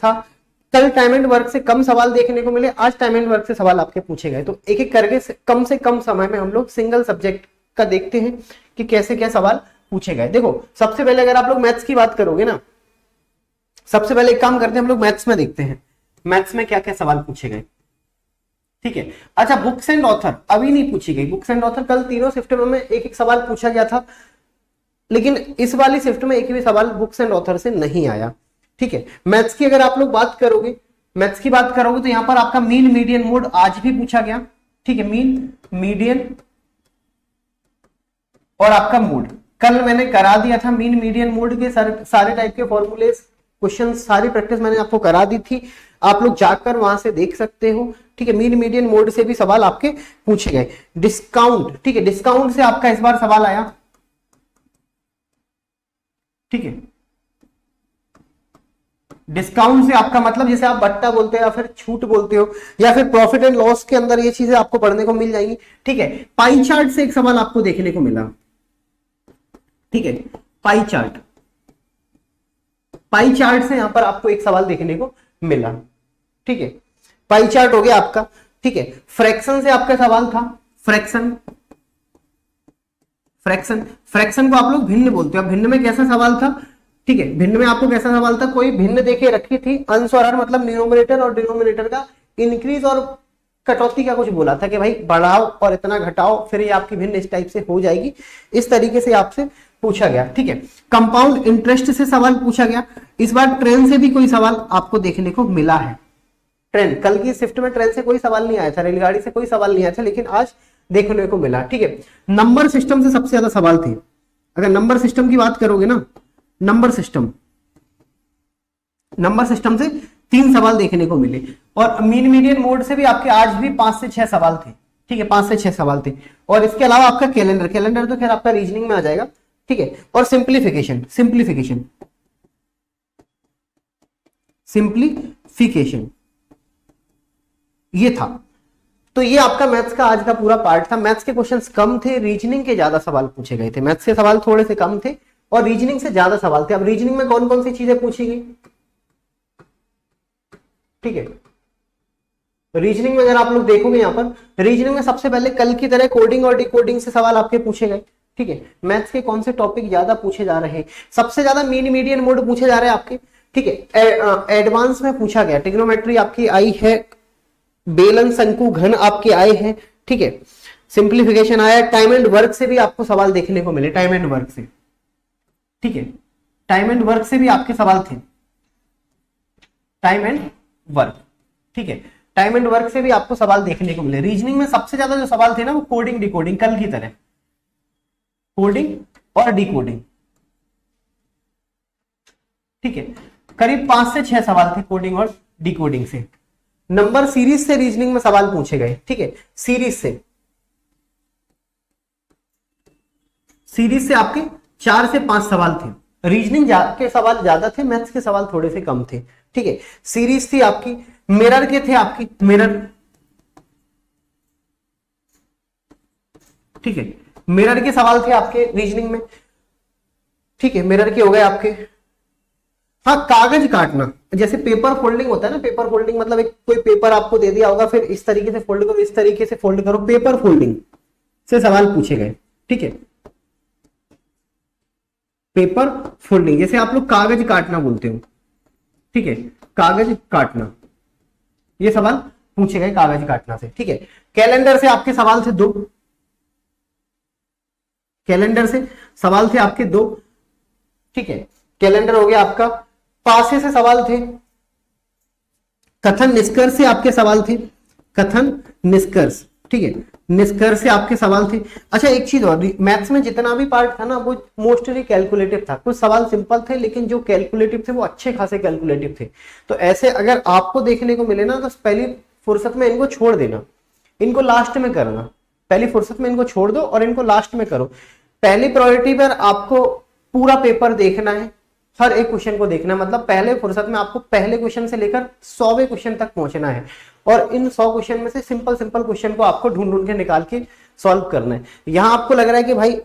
था, कल time and work से कम सवाल देखने को मिले, आज टाइम एंड वर्क से सवाल आपके पूछे गए। तो एक एक करके से कम समय में हम लोग सिंगल सब्जेक्ट का देखते हैं कि कैसे क्या सवाल पूछे गए। देखो सबसे पहले अगर आप लोग मैथ्स की बात करोगे ना, सबसे पहले एक काम करते हैं हम लोग मैथ्स में देखते हैं मैथ्स में क्या क्या सवाल पूछे गए। ठीक है, अच्छा बुक्स एंड ऑथर अभी नहीं पूछी गई, बुक्स एंड ऑथर कल तीनों शिफ्ट में एक एक सवाल पूछा गया था, लेकिन इस वाली शिफ्ट में एक भी सवाल बुक्स एंड ऑथर से नहीं आया। ठीक है, मैथ्स की अगर आप लोग बात करोगे, मैथ्स की बात करोगे तो यहां पर आपका मीन मीडियन मोड आज भी पूछा गया। ठीक है, मीन मीडियन और आपका मोड कल मैंने करा दिया था, मीन मीडियन मोड के सारे टाइप के फॉर्मूले क्वेश्चन सारी प्रैक्टिस मैंने आपको करा दी थी, आप लोग जाकर वहां से देख सकते हो। ठीक है, मीन मीडियन मोड से भी सवाल आपके पूछे गए। डिस्काउंट, ठीक है, डिस्काउंट से आपका इस बार सवाल आया। ठीक है, डिस्काउंट से आपका मतलब जैसे आप बट्टा बोलते हो या फिर छूट बोलते हो या फिर प्रॉफिट एंड लॉस के अंदर ये चीजें आपको पढ़ने को मिल जाएंगी। ठीक है, पाई चार्ट से एक सवाल आपको देखने को मिला। ठीक है, पाई चार्ट, पाई चार्ट से यहां पर आपको एक सवाल देखने को मिला। ठीक है, पाई चार्ट हो गया आपका। ठीक है, फ्रैक्शन से आपका सवाल था, फ्रैक्शन, फ्रैक्शन, फ्रैक्शन को आप लोग भिन्न बोलते हो। भिन्न में कैसा सवाल था? ठीक है, भिन्न में आपको कैसा सवाल था, कोई भिन्न देके रखी थी, अंश और हर मतलब न्यूमरेटर और डिनोमिनेटर का इंक्रीज और कटौती का कुछ बोला था कि भाई बढ़ाओ और इतना घटाओ, फिर ये आपकी भिन्न इस टाइप से हो जाएगी, इस तरीके से आपसे पूछा गया। ठीक है, कंपाउंड इंटरेस्ट से सवाल पूछा गया। इस बार ट्रेन से भी कोई सवाल आपको देखने को मिला है। ट्रेन, कल की शिफ्ट में ट्रेन से कोई सवाल नहीं आया था, रेलगाड़ी से कोई सवाल नहीं आया था, लेकिन आज देखने को मिला। ठीक है, नंबर सिस्टम से सबसे ज्यादा सवाल थे। अगर नंबर सिस्टम की बात करोगे ना, नंबर सिस्टम, नंबर सिस्टम से 3 सवाल देखने को मिले और मीन मीडियन मोड से भी आपके आज भी 5 से 6 सवाल थे। ठीक है, 5 से 6 सवाल थे। और इसके अलावा आपका कैलेंडर, कैलेंडर तो खैर आपका रीजनिंग में आ जाएगा। ठीक है, और सिंप्लीफिकेशन, सिंप्लीफिकेशन, सिंप्लीफिकेशन ये था। तो ये आपका मैथ्स का आज का पूरा पार्ट था। मैथ्स के क्वेश्चंस कम थे, रीजनिंग के ज्यादा सवाल पूछे गए थे। मैथ्स के सवाल थोड़े से कम थे और रीजनिंग से ज्यादा सवाल थे। अब रीजनिंग में कौन कौन सी चीजें पूछी गई? ठीक है, रीजनिंग में अगर आप लोग देखोगे यहां पर, रीजनिंग में सबसे पहले कल की तरह कोडिंग और डिकोडिंग से सवाल आपके पूछे गए। ठीक है, मैथ्स के कौन से टॉपिक ज्यादा पूछे जा रहे हैं? सबसे ज्यादा मीन मीडियन मोड पूछे जा रहे हैं आपके। ठीक है, एडवांस में पूछा गया, ट्रिग्नोमेट्री आपकी आई है, बेलन शंकु घन आपके आए हैं। ठीक है, सिंप्लीफिकेशन आया, टाइम एंड वर्क से भी आपको सवाल देखने को मिले, टाइम एंड वर्क से। ठीक है, टाइम एंड वर्क से भी आपके सवाल थे, टाइम एंड वर्क। ठीक है, टाइम एंड वर्क से भी आपको सवाल देखने को मिले। रीजनिंग में सबसे ज्यादा जो सवाल थे ना वो कोडिंग डिकोडिंग, कल की तरह कोडिंग और डिकोडिंग। ठीक है, करीब 5 से 6 सवाल थे कोडिंग और डिकोडिंग से। नंबर सीरीज से रीजनिंग में सवाल पूछे गए। ठीक है, सीरीज से, सीरीज से आपके 4 से 5 सवाल थे। रीजनिंग के सवाल ज्यादा थे, मैथ्स के सवाल थोड़े से कम थे। ठीक है, सीरीज थी आपकी, मिरर के थे आपकी, मिरर। ठीक है, मिरर के सवाल थे आपके रीजनिंग में। ठीक है, मिरर के हो गए आपके। हाँ, कागज काटना, जैसे पेपर फोल्डिंग होता है ना, पेपर फोल्डिंग मतलब एक कोई पेपर आपको दे दिया होगा, फिर इस तरीके से फोल्ड करो, इस तरीके से फोल्ड करो, पेपर फोल्डिंग से सवाल पूछे गए। ठीक है, पेपर फोल्डिंग, जैसे आप लोग कागज काटना बोलते हो। ठीक है, कागज काटना, ये सवाल पूछे गए कागज काटना से। ठीक है, कैलेंडर से आपके सवाल थे 2, कैलेंडर से सवाल थे आपके 2। ठीक है, कैलेंडर हो गया आपका। पासे से सवाल थे, कथन निष्कर्ष से आपके सवाल थे, कथन निष्कर्ष। ठीक है, निष्कर्ष से आपके सवाल थे। अच्छा एक चीज और, मैथ्स में जितना भी पार्ट था ना वो मोस्टली कैलकुलेटिव था। कुछ सवाल सिंपल थे लेकिन जो कैलकुलेटिव थे वो अच्छे खासे कैलकुलेटिव थे। तो ऐसे अगर आपको देखने को मिले ना तो पहली फुर्सत में इनको छोड़ देना, इनको लास्ट में करना। पहली फुर्सत में इनको छोड़ दो और इनको लास्ट में करो। पहली प्रायोरिटी पर आपको पूरा पेपर देखना है, हर एक क्वेश्चन को देखना है। मतलब पहले फुर्सत में आपको पहले क्वेश्चन से लेकर 100वें क्वेश्चन तक पहुंचना है और इन 100 क्वेश्चन में से सिंपल सिंपल क्वेश्चन को आपको ढूंढ ढूंढ के निकाल के सॉल्व करना है। यहां आपको लग रहा है कि भाई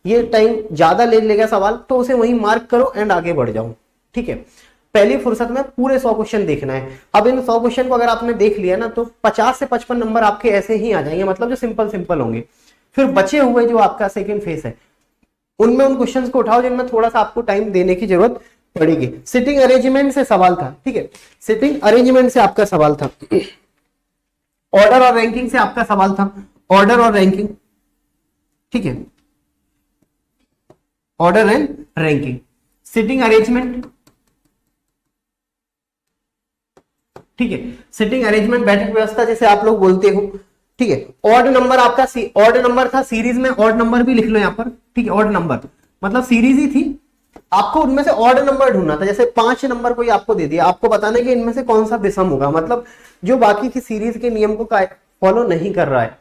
ये टाइम ज्यादा ले लेगा सवाल, तो उसे वहीं मार्क करो एंड आगे बढ़ जाओ। ठीक है, पहली फुर्सत में पूरे 100 क्वेश्चन देखना है। अब इन 100 क्वेश्चन को अगर आपने देख लिया ना तो 50 से 55 नंबर आपके ऐसे ही आ जाएंगे, मतलब जो सिंपल सिंपल होंगे। फिर बचे हुए जो आपका सेकंड फेज है उनमें उन क्वेश्चंस को उठाओ जिनमें थोड़ा सा आपको टाइम देने की जरूरत पड़ेगी। सिटिंग अरेंजमेंट से सवाल था, ठीक है, सिटिंग अरेंजमेंट से आपका सवाल था। ऑर्डर और रैंकिंग से आपका सवाल था, ऑर्डर और रैंकिंग, ठीक है, order and ranking. Sitting arrangement, ठीक है, सिटिंग अरेंजमेंट बैठक व्यवस्था जैसे आप लोग बोलते हो, ठीक है। ऑड नंबर आपका ऑड नंबर था, सीरीज में ऑड नंबर भी लिख लो यहाँ पर, ठीक है। ऑड नंबर मतलब सीरीज ही थी, आपको उनमें से ऑड नंबर ढूंढना था। जैसे 5 नंबर कोई आपको दे दिया, आपको बताना कि इनमें से कौन सा विषम होगा, मतलब जो बाकी की सीरीज के नियम को फॉलो नहीं कर रहा है,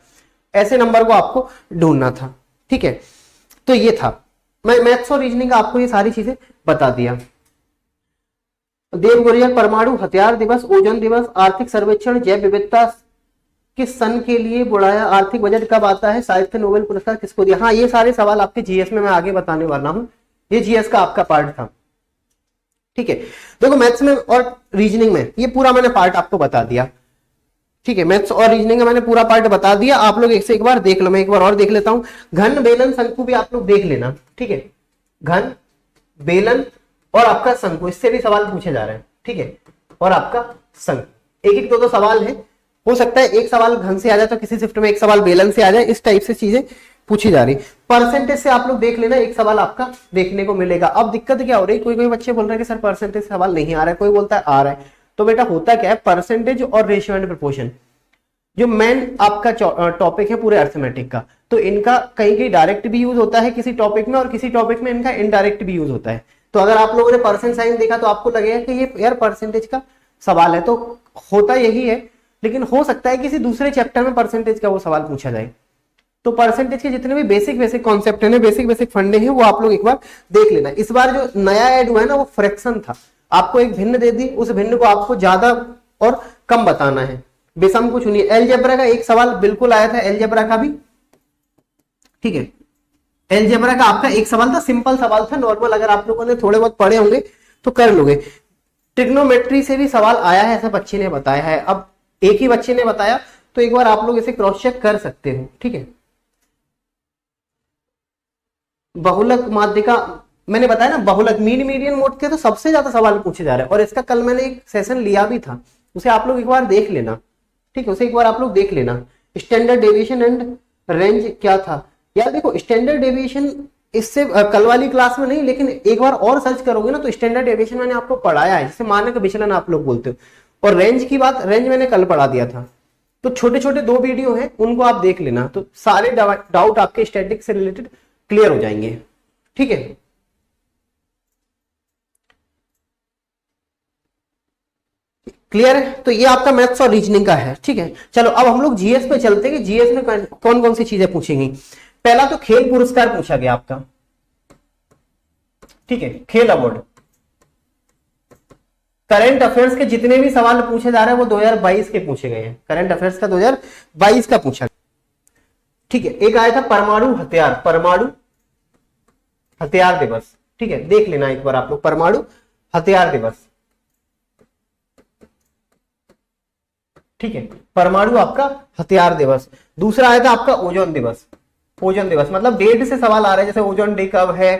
ऐसे नंबर को आपको ढूंढना था, ठीक है। तो ये था, मैं मैथ्स और रीजनिंग का आपको ये सारी चीजें बता दिया। देवगुरिया परमाणु हथियार दिवस, ओजोन दिवस, आर्थिक सर्वेक्षण, जैव विविधता किस सन के लिए बढ़ाया, आर्थिक बजट कब आता है, साहित्य नोबेल पुरस्कार किसको दिया। हाँ, ये सारे सवाल आपके जीएस में मैं आगे बताने वाला हूं, ये जीएस का आपका पार्ट था, ठीक है। देखो मैथ्स में और रीजनिंग में ये पूरा मैंने पार्ट आपको बता दिया, ठीक है। मैथ्स और रीजनिंग में मैंने पूरा पार्ट बता दिया, आप लोग एक बार देख लो, मैं एक बार और देख लेता हूं। घन बेलन शंकु भी आप लोग देख लेना, ठीक है। घन बेलन और आपका शंकु, इससे भी सवाल पूछे जा रहे हैं, ठीक है। और आपका शंकु, एक एक दो सवाल है, हो सकता है एक सवाल घन से आ जाए तो किसी शिफ्ट में एक सवाल बेलन से आ जाए, इस टाइप से चीजें पूछी जा रही। परसेंटेज से आप लोग देख लेना, एक सवाल आपका देखने को मिलेगा। अब दिक्कत क्या हो रही है, कोई कोई बच्चे बोल रहे हैं कि सर परसेंटेज सवाल नहीं आ रहा है, कोई बोलता है आ रहा है। तो बेटा होता क्या है, परसेंटेज और रेशियो एंड प्रोपोर्शन जो मेन आपका टॉपिक है पूरे अर्थमेटिक का, तो इनका कहीं कहीं डायरेक्ट भी यूज होता है किसी टॉपिक में, और किसी टॉपिक में इनका इनडायरेक्ट भी यूज होता है। तो अगर आप लोगों ने परसेंट साइन देखा तो आपको लगेगा कि ये यार परसेंटेज का सवाल है, तो होता यही है, लेकिन हो सकता है किसी दूसरे चैप्टर में परसेंटेज का वो सवाल पूछा जाए। तो परसेंटेज के जितने भी बेसिक कॉन्सेप्ट है, बेसिक फंडे हैं, वो आप लोग एक बार देख लेना। इस बार जो नया ऐड हुआ है ना, वो फ्रैक्शन था, आपको एक भिन्न दे दी, उस भिन्न को आपको ज्यादा और कम बताना है, बेसम कुछ नहीं। एलजेब्रा का एक सवाल बिल्कुल आया था, एलजेब्रा का भी, ठीक है। एलजेब्रा का आपका एक सवाल था, सिंपल सवाल था, नॉर्मल, अगर आप लोगों ने थोड़े बहुत पढ़े होंगे तो कर लोगे। ट्रिग्नोमेट्री से भी सवाल आया है, ऐसा बच्चे ने बताया है। अब एक ही बच्चे ने बताया तो एक बार आप लोग इसे क्रॉस चेक कर सकते हो, ठीक है। बहुलक माध्यिका मैंने बताया ना, बहुलक मीन मीडियन मोड के तो सबसे ज्यादा सवाल पूछे जा रहे हैं, और इसका कल मैंने एक सेशन लिया भी था, उसे आप लोग एक बार देख लेना, ठीक है, उसे एक बार आप लोग देख लेना। स्टैंडर्ड डेविएशन एंड रेंज क्या था यार, देखो स्टैंडर्ड डेविएशन इससे कल वाली क्लास में नहीं, लेकिन एक बार और सर्च करोगे ना तो स्टैंडर्ड डेविएशन मैंने आपको पढ़ाया है, जिसे मानक विचलन आप लोग बोलते हो। और रेंज की बात, रेंज मैंने कल पढ़ा दिया था। तो छोटे छोटे 2 वीडियो हैं, उनको आप देख लेना, तो सारे डाउट आपके स्टैटिक से रिलेटेड क्लियर हो जाएंगे, ठीक है। क्लियर है, तो ये आपका मैथ्स और रीजनिंग का है, ठीक है। चलो अब हम लोग जीएस पे चलते हैं कि जीएस में कौन कौन सी चीजें पूछेंगी। पहला तो खेल पुरस्कार पूछा गया आपका, ठीक है, खेल अवार्ड। करंट अफेयर्स के जितने भी सवाल पूछे जा रहे हैं वो 2022 के पूछे गए हैं, करंट अफेयर्स का 2022 का पूछा, ठीक है। एक आया था परमाणु हथियार, परमाणु हथियार दिवस, ठीक है, देख लेना एक बार आप लोग, परमाणु हथियार दिवस, ठीक है, परमाणु आपका हथियार दिवस। दूसरा आया था आपका ओजोन दिवस, ओजोन दिवस मतलब डेट से सवाल आ रहे हैं, जैसे ओजोन डे कब है,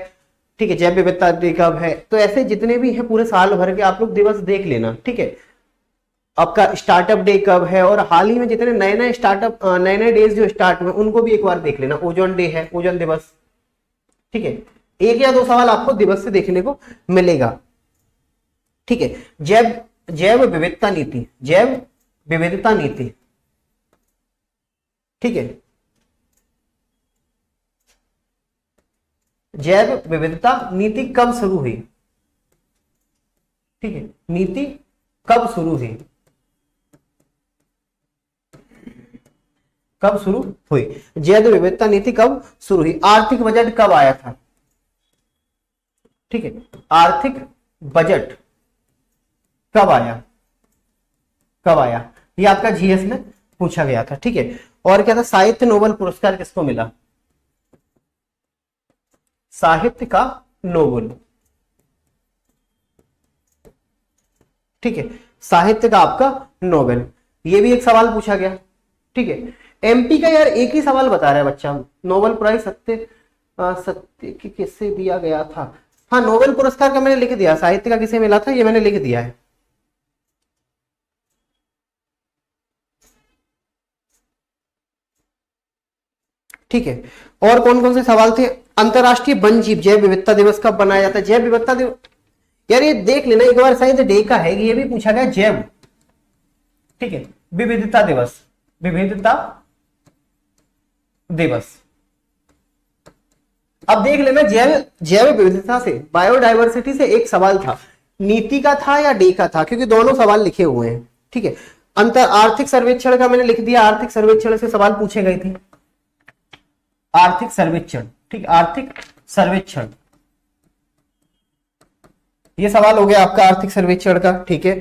ठीक है, जैव विविधता डे कब है, तो ऐसे जितने भी है पूरे साल भर के आप लोग दिवस देख लेना, ठीक है। आपका स्टार्टअप डे कब है, और हाल ही में जितने नए नए स्टार्टअप नए नए डेज जो स्टार्ट हुए उनको भी एक बार देख लेना। ओजोन डे है, ओजोन दिवस, ठीक है। 1 या 2 सवाल आपको दिवस से देखने को मिलेगा, ठीक है। जैव विविधता नीति, जैव विविधता नीति, ठीक है, जैव विविधता नीति कब शुरू हुई, ठीक है, नीति कब शुरू हुई, कब शुरू हुई, जैव विविधता नीति कब शुरू हुई। आर्थिक बजट कब आया था, ठीक है, आर्थिक बजट कब आया, कब आया, ये आपका जीएस में पूछा गया था, ठीक है। और क्या था, साहित्य नोबेल पुरस्कार किसको मिला, साहित्य का नोबेल, ठीक है, साहित्य का आपका नोबेल, ये भी एक सवाल पूछा गया। ठीक है, एमपी का यार एक ही सवाल बता रहा है बच्चा, नोबेल प्राइज सत्य की किससे दिया गया था। हाँ, नोबेल पुरस्कार का मैंने लिख दिया, साहित्य का किसे मिला था ये मैंने लिख दिया है। ठीक है, और कौन कौन से सवाल थे। अंतरराष्ट्रीय वन जीव जैव विविधता दिवस कब बनाया जाता है। जैव विविधता दिवस, यार ये देख लेना एक बार, शायद डे का है, ये भी पूछा गया जैव, ठीक है, विविधता दिवस, विविधता दिवस। अब देख लेना, जैव जैव विविधता से, बायोडायवर्सिटी से एक सवाल था, नीति का था या डे का था, क्योंकि दोनों सवाल लिखे हुए हैं। ठीक है, अंतर आर्थिक सर्वेक्षण का मैंने लिख दिया, आर्थिक सर्वेक्षण से सवाल पूछे गए थे, आर्थिक सर्वेक्षण, ठीक, आर्थिक सर्वेक्षण, ये सवाल हो गया आपका आर्थिक सर्वेक्षण का। ठीक है,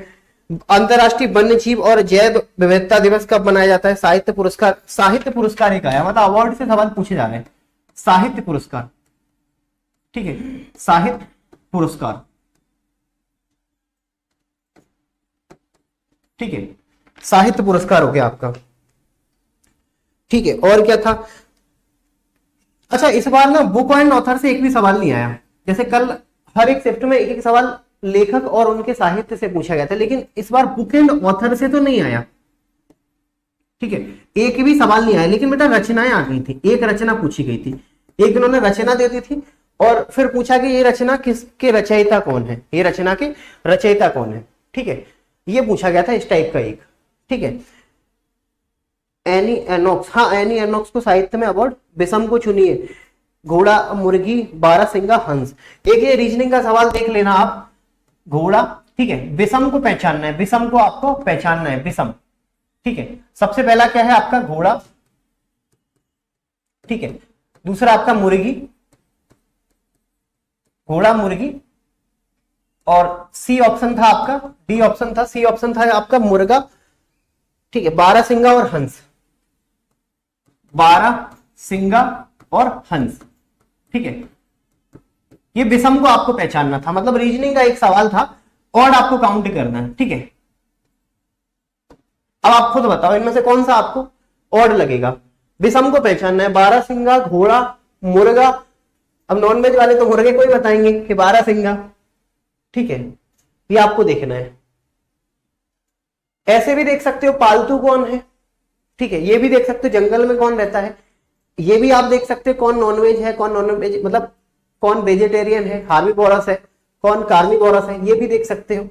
अंतरराष्ट्रीय वन्य जीव और जैव विविधता दिवस कब मनाया जाता है। साहित्य पुरस्कार, साहित्य पुरस्कार एक आया, मतलब अवार्ड से सवाल पूछे जा रहे हैं, साहित्य पुरस्कार। ठीक है, साहित्य पुरस्कार, ठीक है, साहित्य पुरस्कार हो गया आपका। ठीक है, और क्या था। अच्छा, इस बार ना बुक एंड ऑथर से एक भी सवाल नहीं आया, जैसे कल हर एक शिफ्ट में एक एक सवाल लेखक और उनके साहित्य से पूछा गया था, लेकिन इस बार बुक एंड ऑथर से तो नहीं आया। ठीक है, एक भी सवाल नहीं आया, लेकिन बेटा रचनाएं आ गई थी, एक रचना पूछी गई थी, एक इन्होंने रचना दे दी थी और फिर पूछा कि ये रचना किसके रचयिता कौन है, ये रचना के रचयिता कौन है। ठीक है, ये पूछा गया था इस टाइप का एक। ठीक है, एनी एनोक्स, हाँ एनी एनोक्स को साहित्य में अवार्ड, विषम को चुनिए, घोड़ा, मुर्गी, बारहसिंगा, हंस। एक ये रीजनिंग का सवाल देख लेना आप, घोड़ा, ठीक है, विषम को पहचानना है, विषम को आपको पहचानना है, विषम। ठीक है, सबसे पहला क्या है आपका घोड़ा, ठीक है, दूसरा आपका मुर्गी, घोड़ा मुर्गी, और सी ऑप्शन था आपका, डी ऑप्शन था, सी ऑप्शन था आपका मुर्गा। ठीक है, बारहसिंगा और हंस, बारहसिंगा और हंस। ठीक है, ये विषम को आपको पहचानना था, मतलब रीजनिंग का एक सवाल था और आपको काउंट करना है। ठीक है, अब आप खुद बताओ इनमें से कौन सा आपको ऑड लगेगा। विषम को पहचानना है, बारहसिंगा, घोड़ा, मुर्गा। अब नॉनवेज वाले तो मुर्गे को ही बताएंगे कि बारहसिंगा। ठीक है, ये आपको देखना है। ऐसे भी देख सकते हो पालतू कौन है, ठीक है, ये भी देख सकते हो जंगल में कौन रहता है, ये भी आप देख सकते हो कौन नॉनवेज है, कौन नॉनवेज मतलब कौन वेजिटेरियन है, हार्बीवोरस है, कौन कार्निवोरस है, ये भी देख सकते हो।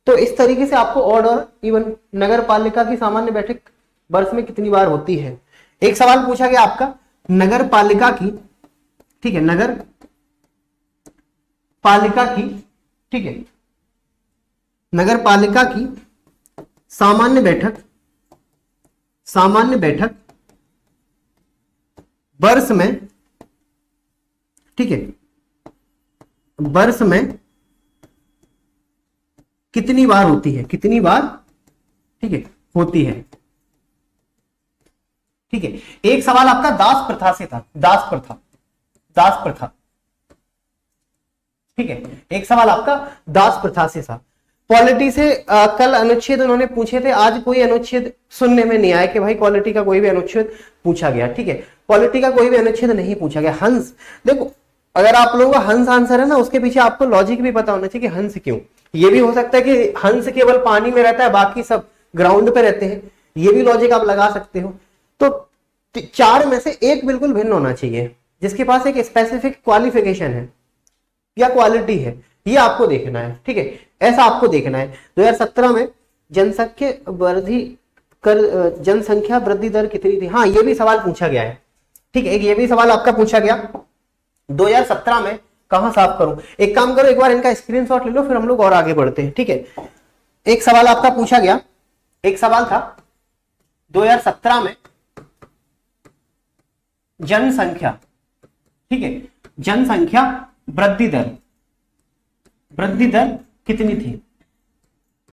तो इस तरीके से आपको ऑड और इवन। नगर पालिका की सामान्य बैठक वर्ष में कितनी बार होती है। एक सवाल पूछा गया आपका नगर पालिका की, ठीक है, नगर पालिका की, ठीक है, नगर पालिका की सामान्य बैठक, सामान्य बैठक वर्ष में, ठीक है, वर्ष में कितनी बार होती है, कितनी बार, ठीक है, होती है। ठीक है, एक सवाल आपका दास प्रथा से था, दास प्रथा, दास प्रथा। ठीक है, एक सवाल आपका दास प्रथा से था। क्वालिटी से कल अनुच्छेद उन्होंने पूछे थे, आज कोई अनुच्छेद सुनने में नहीं आया कि भाई क्वालिटी का कोई भी अनुच्छेद पूछा गया। ठीक है, क्वालिटी का कोई भी अनुच्छेद नहीं पूछा गया। हंस, देखो अगर आप लोगों का हंस आंसर है ना, उसके पीछे आपको लॉजिक भी पता होना चाहिए कि हंस क्यों। ये भी हो सकता है कि हंस केवल पानी में रहता है, बाकी सब ग्राउंड पे रहते हैं, ये भी लॉजिक आप लगा सकते हो। तो चार में से एक बिल्कुल भिन्न होना चाहिए, जिसके पास एक स्पेसिफिक क्वालिफिकेशन है या क्वालिटी है, ये आपको देखना है। ठीक है, ऐसा आपको देखना है। 2017 में जनसंख्या वृद्धि दर कितनी थी। हाँ, ये भी सवाल पूछा गया है। ठीक है, ये भी सवाल आपका पूछा गया 2017 में। कहां साफ करूं, एक काम करो, एक बार इनका स्क्रीनशॉट ले लो, फिर हम लोग और आगे बढ़ते हैं। ठीक है, एक सवाल आपका पूछा गया, एक सवाल था 2017 में जनसंख्या, ठीक है, जनसंख्या वृद्धि दर कितनी थी।